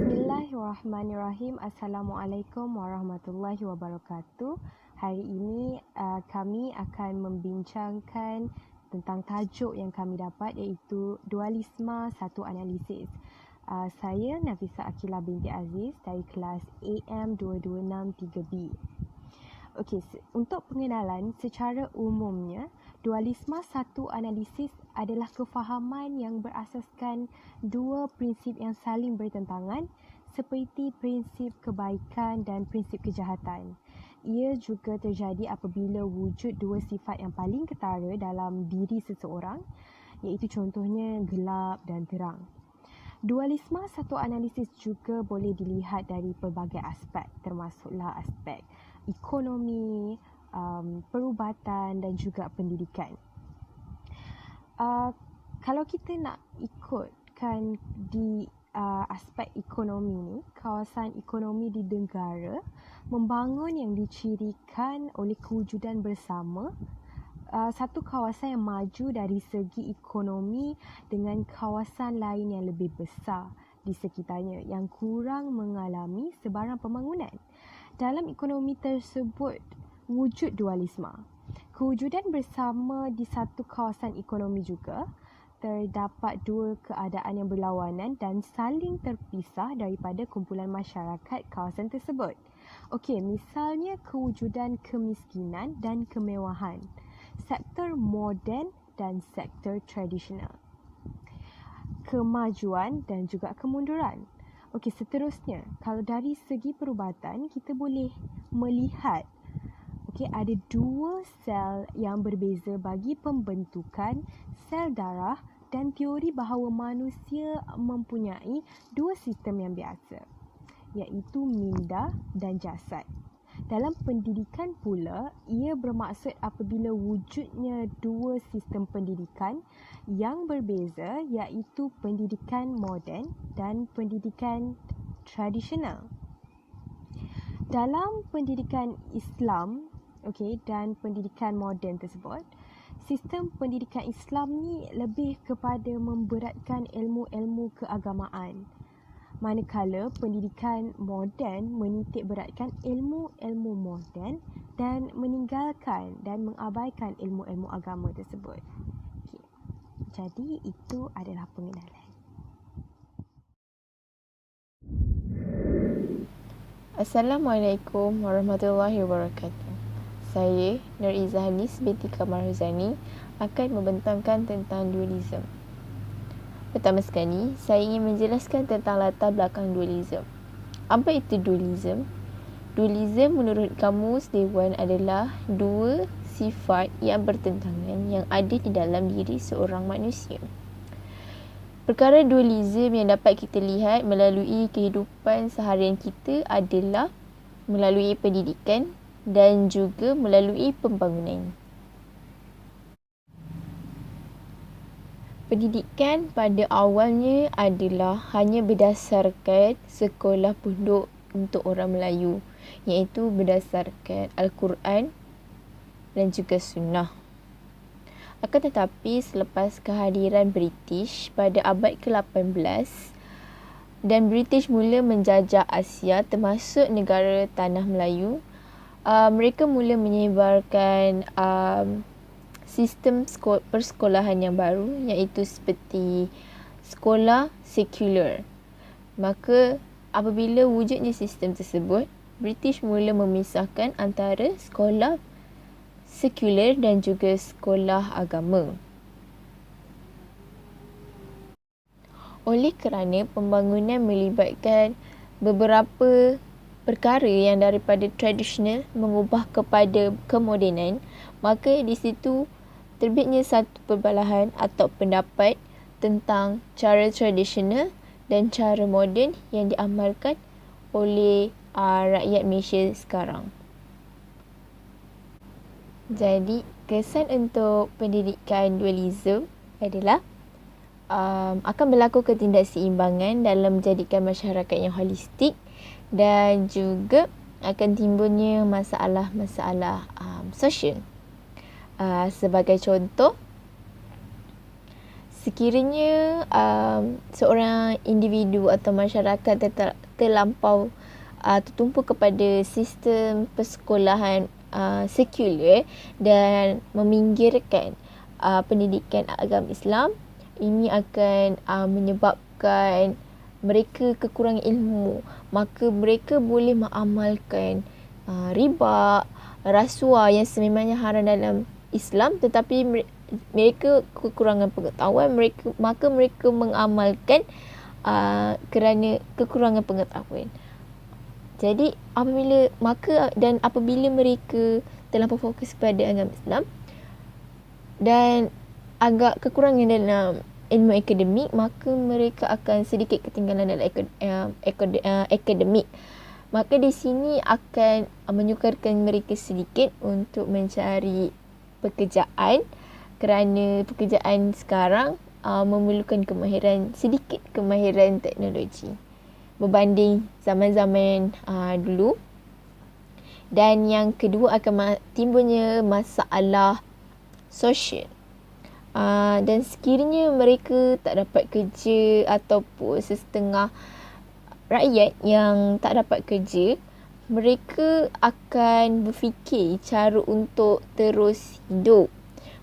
Bismillahirrahmanirrahim. Assalamualaikum warahmatullahi wabarakatuh. Hari ini kami akan membincangkan tentang tajuk yang kami dapat, iaitu dualisma satu analisis. Saya Nafisa Akila binti Aziz dari kelas AM226-3B. Okey, untuk pengenalan secara umumnya, dualisma satu analisis adalah kefahaman yang berasaskan dua prinsip yang saling bertentangan seperti prinsip kebaikan dan prinsip kejahatan. Ia juga terjadi apabila wujud dua sifat yang paling ketara dalam diri seseorang, iaitu contohnya gelap dan terang. Dualisme satu analisis juga boleh dilihat dari pelbagai aspek, termasuklah aspek ekonomi, perubatan dan juga pendidikan. Kalau kita nak ikutkan di aspek ekonomi ni, kawasan ekonomi di negara membangun yang dicirikan oleh kewujudan bersama satu kawasan yang maju dari segi ekonomi dengan kawasan lain yang lebih besar di sekitarnya yang kurang mengalami sebarang pembangunan. Dalam ekonomi tersebut wujud dualisme. Kewujudan bersama di satu kawasan ekonomi juga terdapat dua keadaan yang berlawanan dan saling terpisah daripada kumpulan masyarakat kawasan tersebut. Okey, misalnya kewujudan kemiskinan dan kemewahan, sektor moden dan sektor tradisional, kemajuan dan juga kemunduran. Okey, seterusnya, kalau dari segi perubatan, kita boleh melihat ada dua sel yang berbeza bagi pembentukan sel darah dan teori bahawa manusia mempunyai dua sistem yang biasa, iaitu minda dan jasad. Dalam pendidikan pula, ia bermaksud apabila wujudnya dua sistem pendidikan yang berbeza, iaitu pendidikan moden dan pendidikan tradisional. Dalam pendidikan Islam dan pendidikan moden tersebut, sistem pendidikan Islam ni lebih kepada memberatkan ilmu-ilmu keagamaan, manakala pendidikan moden menitik beratkan ilmu-ilmu moden dan meninggalkan dan mengabaikan ilmu-ilmu agama tersebut. Okay. Jadi itu adalah pengenalan. Assalamualaikum warahmatullahi wabarakatuh. Saya Nur Izahanis binti Kamar Huzani akan membentangkan tentang dualisme. Pertama sekali, saya ingin menjelaskan tentang latar belakang dualisme. Apa itu dualisme? Dualisme menurut Kamus Dewan adalah dua sifat yang bertentangan yang ada di dalam diri seorang manusia. Perkara dualisme yang dapat kita lihat melalui kehidupan seharian kita adalah melalui pendidikan dan juga melalui pembangunan. Pendidikan pada awalnya adalah hanya berdasarkan sekolah pondok untuk orang Melayu, iaitu berdasarkan Al-Quran dan juga Sunnah. Akan tetapi selepas kehadiran British pada abad ke-18 dan British mula menjajah Asia termasuk negara Tanah Melayu, mereka mula menyebarkan sistem persekolahan yang baru, iaitu seperti sekolah sekular. Maka apabila wujudnya sistem tersebut, British mula memisahkan antara sekolah sekular dan juga sekolah agama. Oleh kerana pembangunan melibatkan beberapa perkara yang daripada tradisional mengubah kepada kemodenan, maka di situ terbitnya satu perbalahan atau pendapat tentang cara tradisional dan cara moden yang diamalkan oleh rakyat Malaysia sekarang. Jadi, kesan untuk pendidikan dualisme adalah akan berlaku ketidakseimbangan dalam menjadikan masyarakat yang holistik dan juga akan timbulnya masalah-masalah sosial. Sebagai contoh, sekiranya seorang individu atau masyarakat terlampau tertumpu kepada sistem persekolahan sekular dan meminggirkan pendidikan agama Islam, ini akan menyebabkan mereka kekurangan ilmu. Maka mereka boleh mengamalkan riba, rasuah yang sememangnya haram dalam Islam, tetapi mereka kekurangan pengetahuan, maka mereka mengamalkan kerana kekurangan pengetahuan. Jadi apabila mereka terlampau fokus pada agama Islam dan agak kekurangan dalam ilmu akademik, maka mereka akan sedikit ketinggalan dalam akademik. Maka di sini akan menyukarkan mereka sedikit untuk mencari pekerjaan, kerana pekerjaan sekarang memerlukan sedikit kemahiran teknologi berbanding zaman-zaman dulu. Dan yang kedua akan timbulnya masalah sosial. Dan sekiranya mereka tak dapat kerja ataupun setengah rakyat yang tak dapat kerja, mereka akan berfikir cara untuk terus hidup.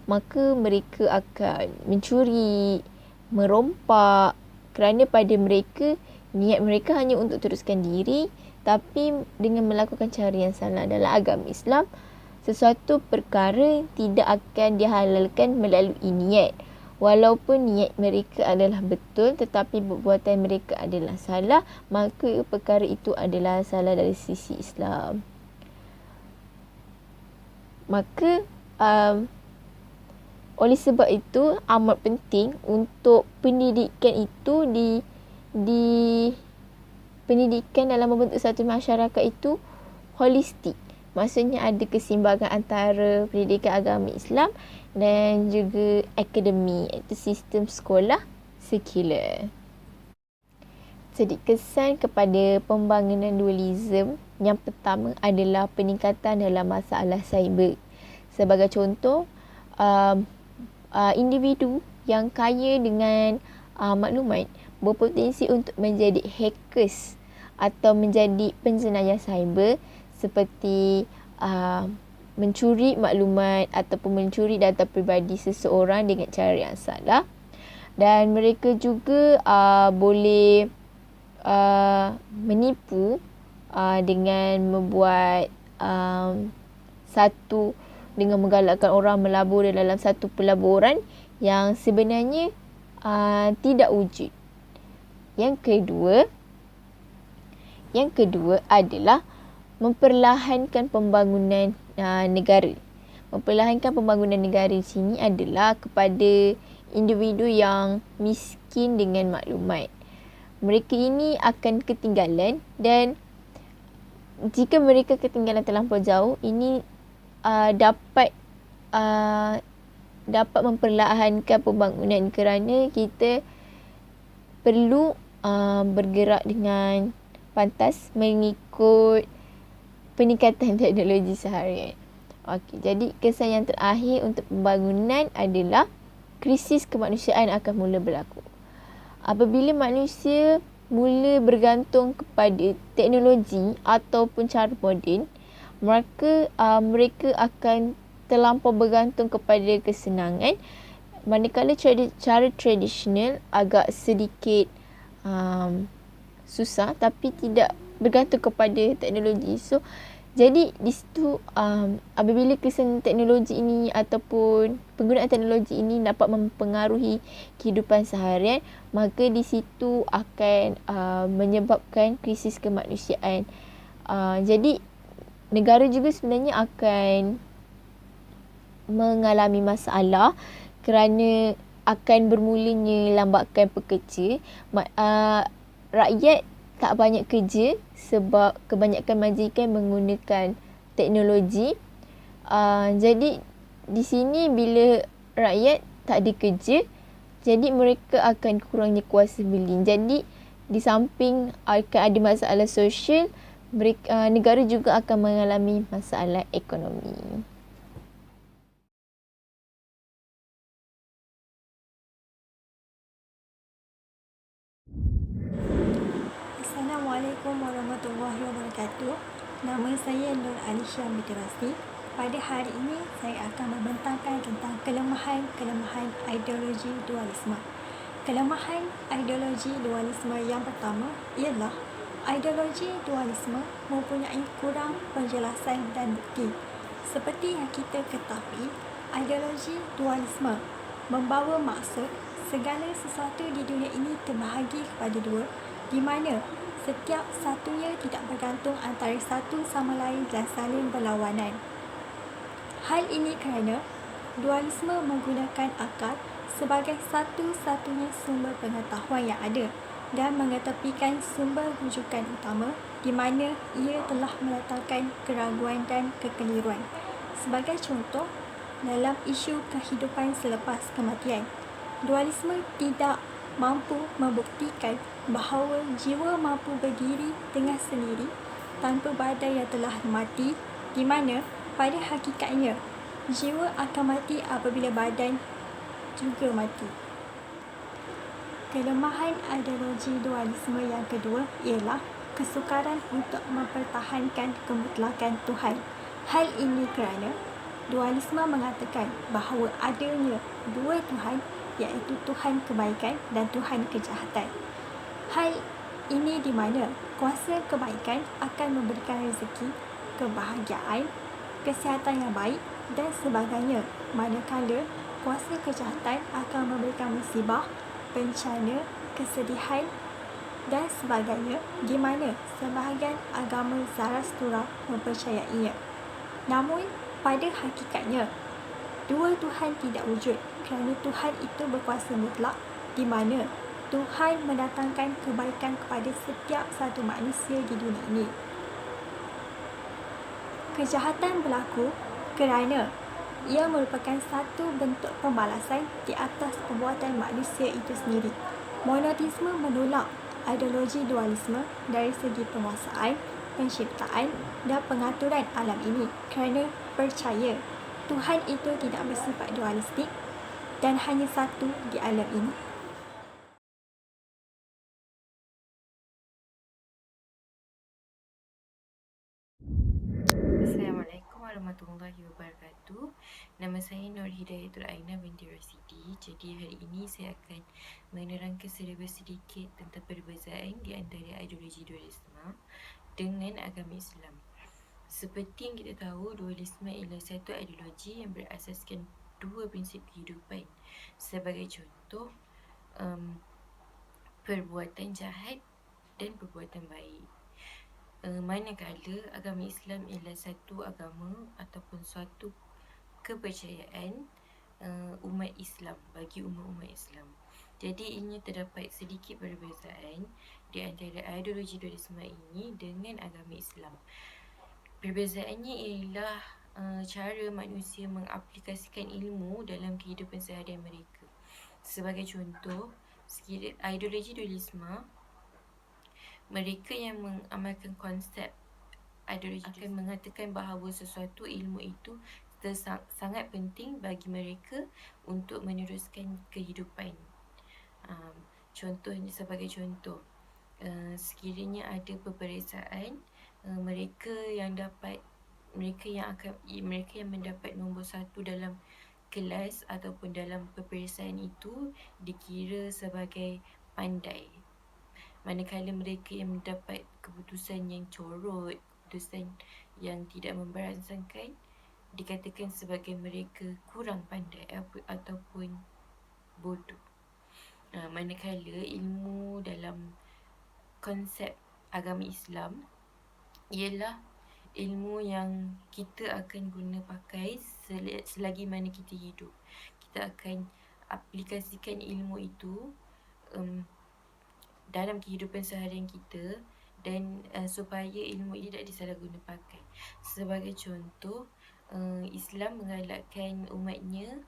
Maka mereka akan mencuri, merompak, kerana pada mereka niat mereka hanya untuk teruskan diri, tapi dengan melakukan cara yang salah. Dalam agama Islam, sesuatu perkara tidak akan dihalalkan melalui niat. Walaupun niat mereka adalah betul, tetapi perbuatan mereka adalah salah, maka perkara itu adalah salah dari sisi Islam. Maka oleh sebab itu amat penting untuk pendidikan itu pendidikan dalam membentuk satu masyarakat itu holistik. Maksudnya ada keseimbangan antara pendidikan agama Islam dan juga akademi, iaitu sistem sekolah sekular. Jadi kesan kepada pembangunan dualisme yang pertama adalah peningkatan dalam masalah cyber. Sebagai contoh, individu yang kaya dengan maklumat berpotensi untuk menjadi hackers atau menjadi penjenayah cyber, seperti mencuri maklumat ataupun mencuri data peribadi seseorang dengan cara yang salah. Dan mereka juga boleh menipu dengan membuat dengan menggalakkan orang melabur dalam satu pelaburan yang sebenarnya tidak wujud. Yang kedua adalah memperlahankan pembangunan negara. Memperlahankan pembangunan negara di sini adalah kepada individu yang miskin dengan maklumat. Mereka ini akan ketinggalan, dan jika mereka ketinggalan terlampau jauh, ini dapat memperlahankan pembangunan, kerana kita perlu bergerak dengan pantas mengikut peningkatan teknologi seharian. Okey, jadi kesan yang terakhir untuk pembangunan adalah krisis kemanusiaan akan mula berlaku. Apabila manusia mula bergantung kepada teknologi ataupun cara moden, maka mereka akan terlampau bergantung kepada kesenangan, manakala cara tradisional agak sedikit susah, tapi tidak bergantung kepada teknologi. So, jadi di situ apabila kesan teknologi ini ataupun penggunaan teknologi ini dapat mempengaruhi kehidupan seharian, maka di situ akan menyebabkan krisis kemanusiaan. Jadi negara juga sebenarnya akan mengalami masalah kerana akan bermulanya lambakan pekerja. Rakyat tak banyak kerja sebab kebanyakan majikan menggunakan teknologi. Jadi di sini bila rakyat tak ada kerja, jadi mereka akan kurangnya kuasa beli. Jadi di samping akan ada masalah sosial, negara juga akan mengalami masalah ekonomi. Assalamualaikum warahmatullahi wabarakatuh. Nama saya Nur Alisha Mitrasi. Pada hari ini saya akan membentangkan tentang kelemahan-kelemahan ideologi dualisme. Kelemahan ideologi dualisme yang pertama ialah ideologi dualisme mempunyai kurang penjelasan dan bukti. Seperti yang kita ketahui, ideologi dualisme membawa maksud segala sesuatu di dunia ini terbahagi kepada dua, di mana setiap satunya tidak bergantung antara satu sama lain dan saling berlawanan. Hal ini kerana dualisme menggunakan akal sebagai satu-satunya sumber pengetahuan yang ada dan mengetepikan sumber rujukan utama di mana ia telah meletakkan keraguan dan kekeliruan. Sebagai contoh, dalam isu kehidupan selepas kematian, dualisme tidak mampu membuktikan bahawa jiwa mampu berdiri dengan sendiri tanpa badan yang telah mati, di mana pada hakikatnya jiwa akan mati apabila badan juga mati. Kelemahan ideologi dualisme yang kedua ialah kesukaran untuk mempertahankan kemutlakan Tuhan. Hal ini kerana dualisme mengatakan bahawa adanya dua Tuhan, iaitu Tuhan kebaikan dan Tuhan kejahatan. Hal ini di mana kuasa kebaikan akan memberikan rezeki, kebahagiaan, kesihatan yang baik dan sebagainya, manakala kuasa kejahatan akan memberikan musibah, bencana, kesedihan dan sebagainya, di mana sebahagian agama Zarathustra mempercayainya. Namun pada hakikatnya dua Tuhan tidak wujud kerana Tuhan itu berkuasa mutlak, di mana Tuhan mendatangkan kebaikan kepada setiap satu manusia di dunia ini. Kejahatan berlaku kerana ia merupakan satu bentuk pembalasan di atas perbuatan manusia itu sendiri. Monoteisme menolak ideologi dualisme dari segi penguasaan, penciptaan dan pengaturan alam ini kerana percaya Tuhan itu tidak bersifat dualistik dan hanya satu di alam ini. Assalamualaikum warahmatullahi wabarakatuh. Nama saya Nur Hidayatul Aina binti Rasidi. Jadi hari ini saya akan menerangkan sedikit tentang perbezaan di antara ideologi dualisme dengan agama Islam. Seperti yang kita tahu, dualisme ialah satu ideologi yang berasaskan dua prinsip kehidupan. Sebagai contoh, perbuatan jahat dan perbuatan baik. Manakala agama Islam ialah satu agama ataupun suatu kepercayaan umat Islam, bagi umat Islam. Jadi ini terdapat sedikit perbezaan di antara ideologi dualisme ini dengan agama Islam. Perbezaannya ialah cara manusia mengaplikasikan ilmu dalam kehidupan seharian mereka. Sebagai contoh, ideologi dualisme, mereka yang mengamalkan konsep ideologi akan mengatakan bahawa sesuatu ilmu itu sangat penting bagi mereka untuk meneruskan kehidupan. Contohnya, sebagai contoh, sekiranya ada peperiksaan, mereka yang mendapat nombor 1 dalam kelas ataupun dalam peperiksaan itu dikira sebagai pandai. Manakala mereka yang mendapat keputusan yang corot, keputusan yang tidak memberansangkan, dikatakan sebagai mereka kurang pandai ataupun bodoh. Manakala ilmu dalam konsep agama Islam ialah ilmu yang kita akan guna pakai selagi mana kita hidup. Kita akan aplikasikan ilmu itu dalam kehidupan seharian kita dan supaya ilmu ini tidak disalahguna pakai. Sebagai contoh, Islam menggalakkan umatnya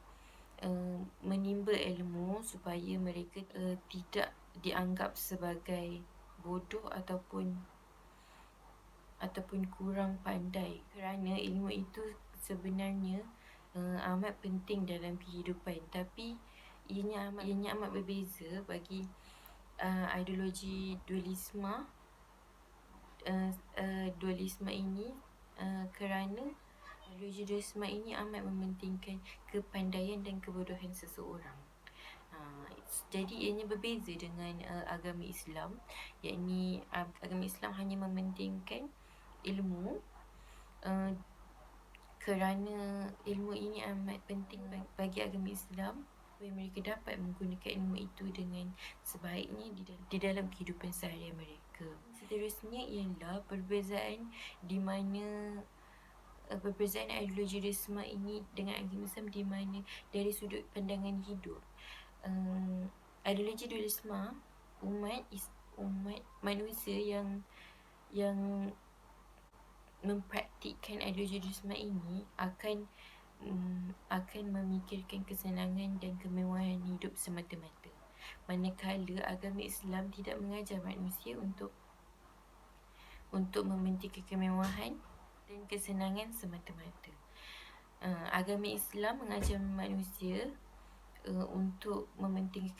menimba ilmu supaya mereka tidak dianggap sebagai bodoh ataupun kurang pandai, kerana ilmu itu sebenarnya amat penting dalam kehidupan, tapi ianya amat berbeza bagi ideologi dualisme dualisme ini kerana ideologi dualisme ini amat mementingkan kepandaian dan kebodohan seseorang. Jadi ianya berbeza dengan agama Islam, yakni agama Islam hanya mementingkan ilmu, kerana ilmu ini amat penting bagi agama Islam supaya mereka dapat menggunakan ilmu itu dengan sebaiknya di dalam kehidupan seharian mereka. Seterusnya ialah perbezaan di mana perbezaan ideologi dualisme ini dengan agama Islam di mana dari sudut pandangan hidup. Ideologi dualisme umat manusia yang mempraktikkan ideologi dualisme ini akan memikirkan kesenangan dan kemewahan hidup semata-mata, manakala agama Islam tidak mengajar manusia untuk mementingkan kemewahan dan kesenangan semata-mata. Agama Islam mengajar manusia untuk mementingkan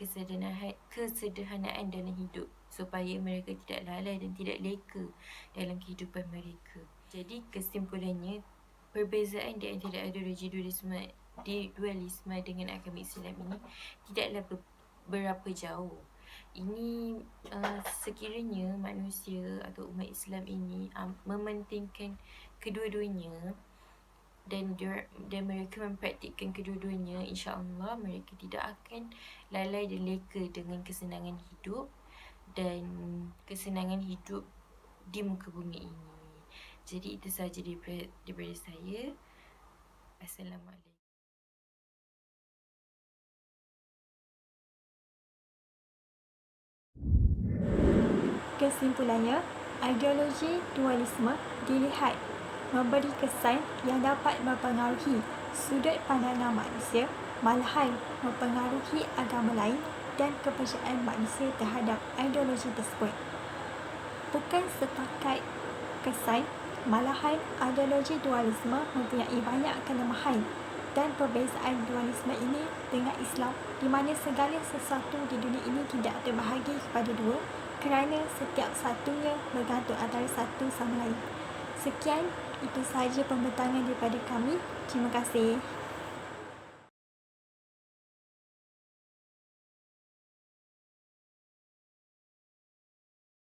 kesederhanaan dalam hidup supaya mereka tidak lalai dan tidak leka dalam kehidupan mereka. Jadi kesimpulannya, perbezaan di antara ideologi dualisme dengan agama Islam ini tidaklah berapa jauh. Ini sekiranya manusia atau umat Islam ini mementingkan kedua-duanya dan mereka mempraktikkan kedua-duanya, insya-Allah mereka tidak akan lalai dan leka dengan kesenangan hidup dan kesenangan hidup di muka bumi ini. Jadi itu sahaja daripada saya. Assalamualaikum. Kesimpulannya, ideologi dualisme dilihat memberi kesan yang dapat mempengaruhi sudut pandangan manusia, malahan mempengaruhi agama lain dan kepercayaan manusia terhadap ideologi tersebut. Bukan setakat kesan, malahan ideologi dualisme mempunyai banyak kelemahan dan perbezaan dualisme ini dengan Islam di mana segala sesuatu di dunia ini tidak terbahagi kepada dua kerana setiap satunya bergantung antara satu sama lain. Sekian, itu sahaja pembentangan daripada kami. Terima kasih.